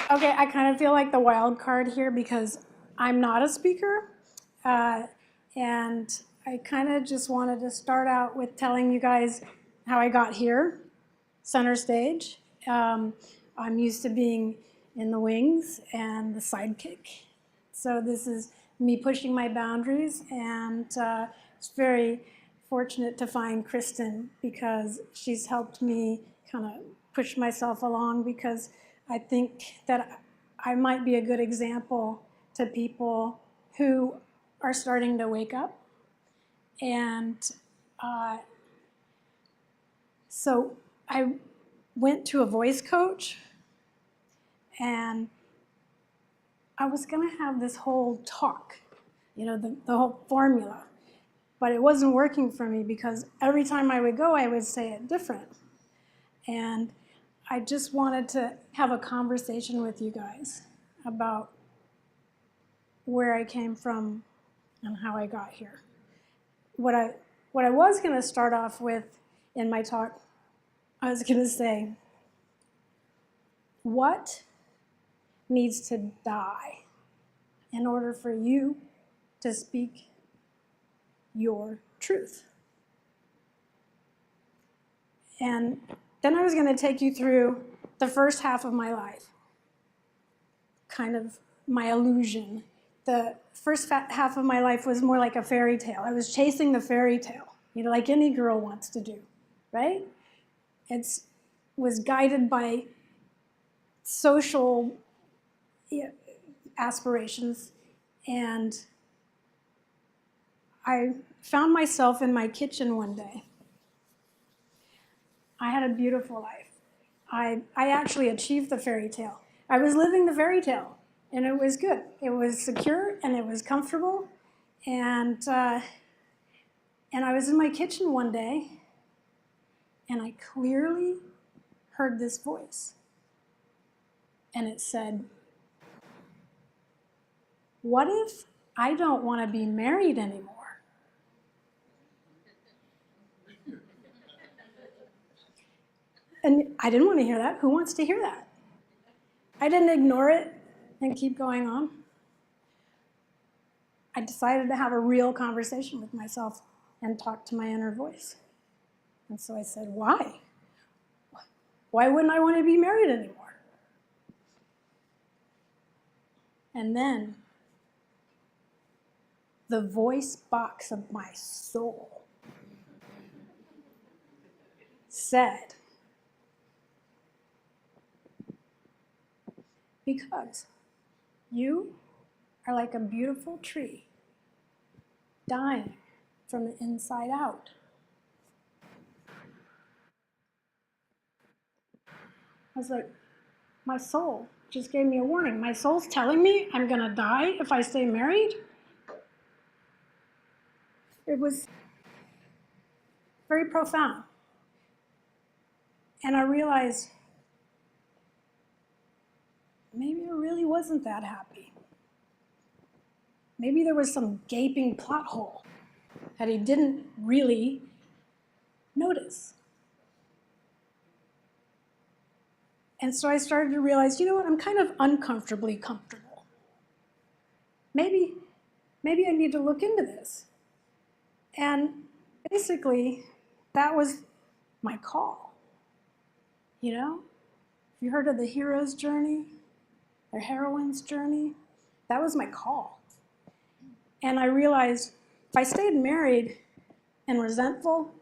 Okay, I kind of feel like the wild card here because I'm not a speaker. And I kind of just wanted to start out with telling you guys how I got here, center stage. I'm used to being in the wings and the sidekick. So this is me pushing my boundaries, and it's very fortunate to find Kristen because she's helped me kind of push myself along, because I think that I might be a good example to people who are starting to wake up. And so I went to a voice coach, and I was going to have this whole talk, the whole formula. But it wasn't working for me because every time I would go, I would say it different. And I just wanted to have a conversation with you guys about where I came from and how I got here. What I was going to start off with in my talk, I was going to say, what needs to die in order for you to speak your truth? And then I was going to take you through the first half of my life, kind of my illusion. The first half of my life was more like a fairy tale. I was chasing the fairy tale, like any girl wants to do, right? It was guided by social aspirations, and I found myself in my kitchen one day. I had a beautiful life. I actually achieved the fairy tale. I was living the fairy tale, and it was good. It was secure, and it was comfortable, and I was in my kitchen one day, and I clearly heard this voice, and it said, "What if I don't want to be married anymore?" And I didn't want to hear that. Who wants to hear that? I didn't ignore it and keep going on. I decided to have a real conversation with myself and talk to my inner voice. And so I said, why? Why wouldn't I want to be married anymore? And then the voice box of my soul said, because you are like a beautiful tree dying from the inside out. I was like, my soul just gave me a warning. My soul's telling me I'm going to die if I stay married. It was very profound. And I realized maybe I really wasn't that happy. Maybe there was some gaping plot hole that he didn't really notice. And so I started to realize, you know what, I'm kind of uncomfortably comfortable. Maybe I need to look into this. And basically, that was my call. If you heard of the hero's journey, or heroine's journey, that was my call. And I realized if I stayed married and resentful,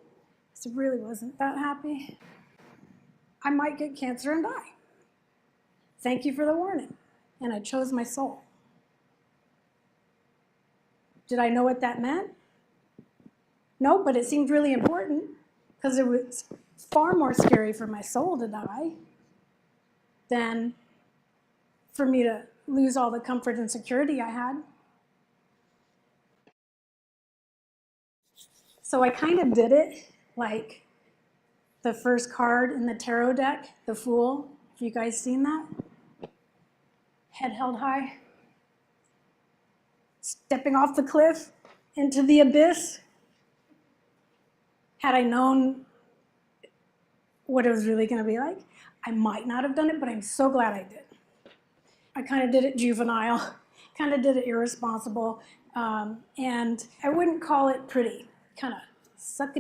because I really wasn't that happy, I might get cancer and die. Thank you for the warning. And I chose my soul. Did I know what that meant? No, but it seemed really important, because it was far more scary for my soul to die than for me to lose all the comfort and security I had. So I kind of did it like the first card in the tarot deck, the Fool. Have you guys seen that? Head held high, stepping off the cliff into the abyss. Had I known what it was really going to be like. I might not have done it, but I'm so glad I did. I kind of did it juvenile, kind of did it irresponsible, and I wouldn't call it pretty. Kind of sucked.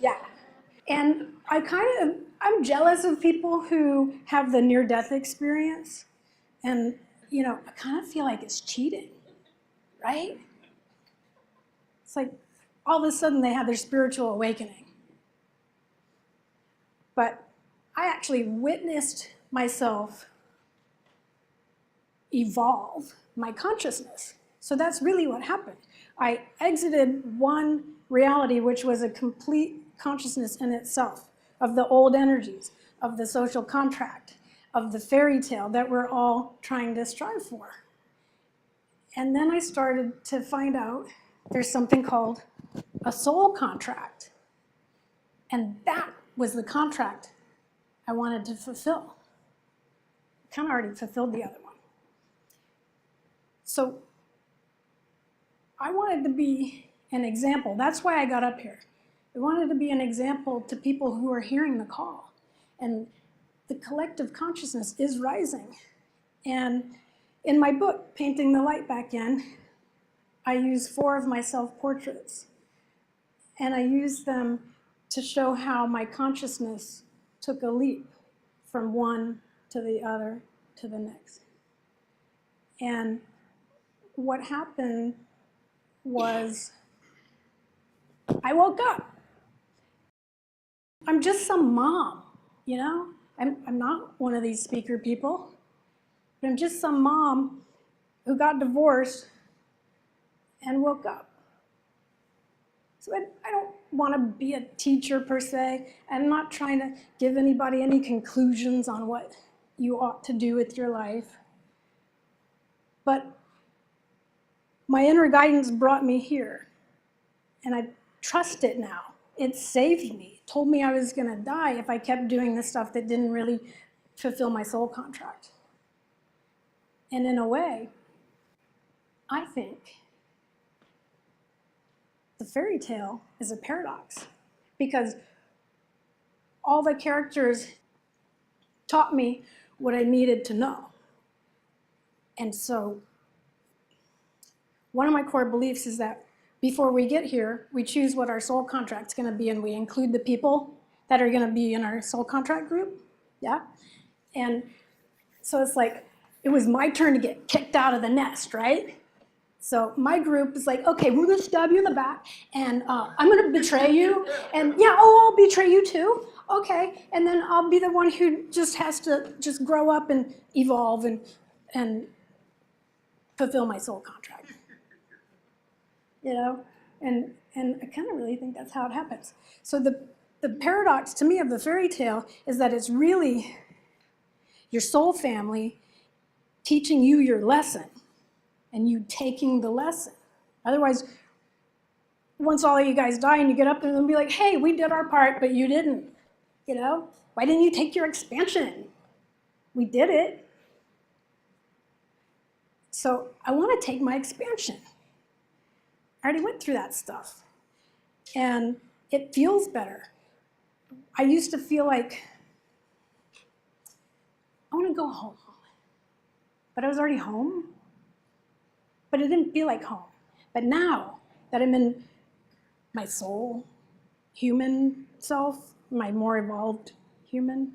Yeah. And I'm jealous of people who have the near-death experience, and I kind of feel like it's cheating, right? It's like all of a sudden they have their spiritual awakening. But I actually witnessed myself evolve my consciousness. So that's really what happened. I exited one reality, which was a complete consciousness in itself, of the old energies, of the social contract, of the fairy tale that we're all trying to strive for. And then I started to find out there's something called a soul contract. And that was the contract I wanted to fulfill. I kind of already fulfilled the other one. So I wanted to be an example. That's why I got up here. I wanted to be an example to people who are hearing the call. And the collective consciousness is rising. And in my book, Painting the Light Back In, I use 4 of my self-portraits. And I use them to show how my consciousness took a leap from one to the other to the next. And what happened was I woke up. I'm just some mom, I'm not one of these speaker people, but I'm just some mom who got divorced and woke up. So I don't want to be a teacher per se. I'm not trying to give anybody any conclusions on what you ought to do with your life. But my inner guidance brought me here, and I trust it now. It saved me. It told me I was going to die if I kept doing the stuff that didn't really fulfill my soul contract. And in a way, I think the fairy tale is a paradox, because all the characters taught me what I needed to know. And so one of my core beliefs is that before we get here, we choose what our soul contract's going to be, and we include the people that are going to be in our soul contract group. Yeah? And so it's like, it was my turn to get kicked out of the nest, right? So my group is like, okay, we're going to stab you in the back, and I'm going to betray you, and yeah, I'll betray you too. Okay, and then I'll be the one who just has to just grow up and evolve and fulfill my soul contract. And I kind of really think that's how it happens. So the paradox to me of the fairy tale is that it's really your soul family teaching you your lesson and you taking the lesson. Otherwise, once all of you guys die and you get up and they'll be like, hey, we did our part, but you didn't. Why didn't you take your expansion? We did it. So I want to take my expansion. I already went through that stuff. And it feels better. I used to feel like I want to go home. But I was already home. But it didn't feel like home. But now that I'm in my soul, human self, my more evolved human,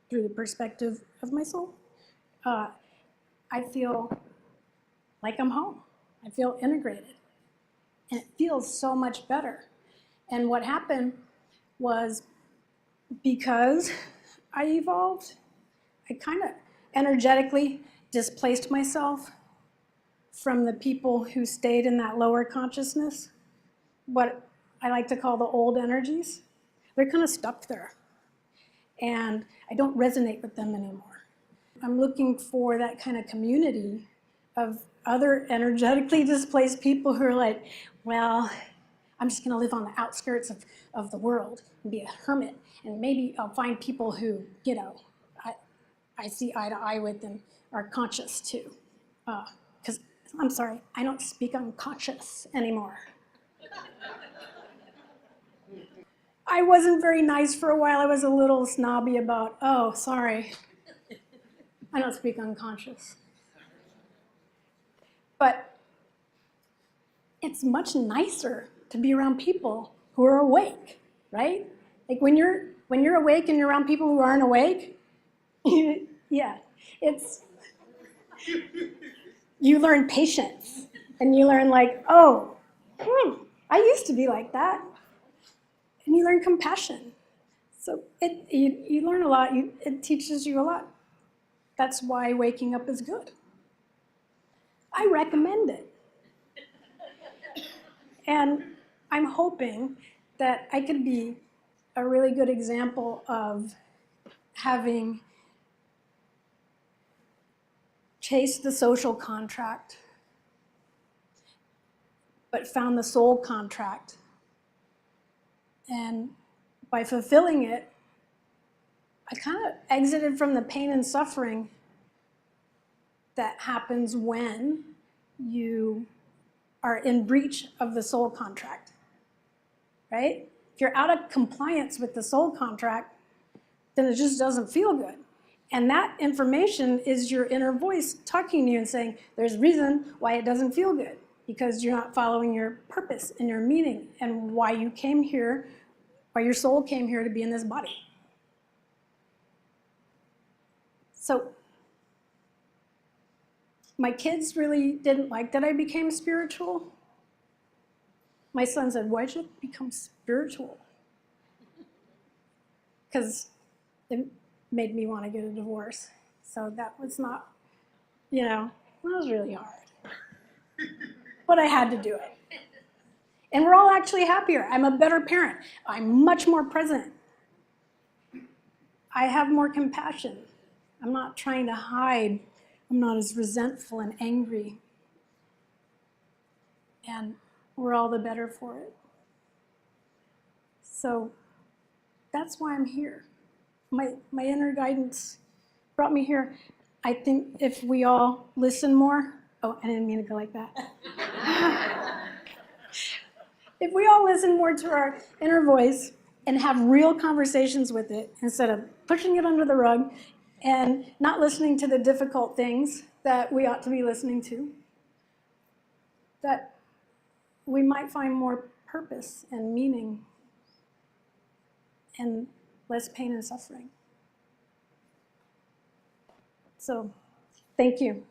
through the perspective of my soul, I feel like I'm home. I feel integrated. And it feels so much better. And what happened was, because I evolved, I kind of energetically displaced myself from the people who stayed in that lower consciousness, what I like to call the old energies. They're kind of stuck there. And I don't resonate with them anymore. I'm looking for that kind of community of other energetically displaced people who are like, well, I'm just going to live on the outskirts of the world and be a hermit. And maybe I'll find people who, I see eye to eye with and are conscious too. Because, I'm sorry, I don't speak unconscious anymore. I wasn't very nice for a while. I was a little snobby about, oh, sorry, I don't speak unconscious. But it's much nicer to be around people who are awake, right? Like when you're awake and you're around people who aren't awake, yeah, you learn patience, and you learn like, oh, I used to be like that, and you learn compassion. So you learn a lot. It teaches you a lot. That's why waking up is good. I recommend it. And I'm hoping that I could be a really good example of having chased the social contract, but found the soul contract. And by fulfilling it, I kind of exited from the pain and suffering that happens when you are in breach of the soul contract, right? If you're out of compliance with the soul contract, then it just doesn't feel good. And that information is your inner voice talking to you and saying, there's a reason why it doesn't feel good, because you're not following your purpose and your meaning and why you came here, why your soul came here to be in this body. So my kids really didn't like that I became spiritual. My son said, why'd you become spiritual? Because it made me want to get a divorce. So that was not, that was really hard. But I had to do it. And we're all actually happier. I'm a better parent. I'm much more present. I have more compassion. I'm not trying to hide. I'm not as resentful and angry. And we're all the better for it. So that's why I'm here. My inner guidance brought me here. I think if we all listen more, oh, I didn't mean to go like that. If we all listen more to our inner voice and have real conversations with it instead of pushing it under the rug and not listening to the difficult things that we ought to be listening to, that we might find more purpose and meaning and less pain and suffering. So, thank you.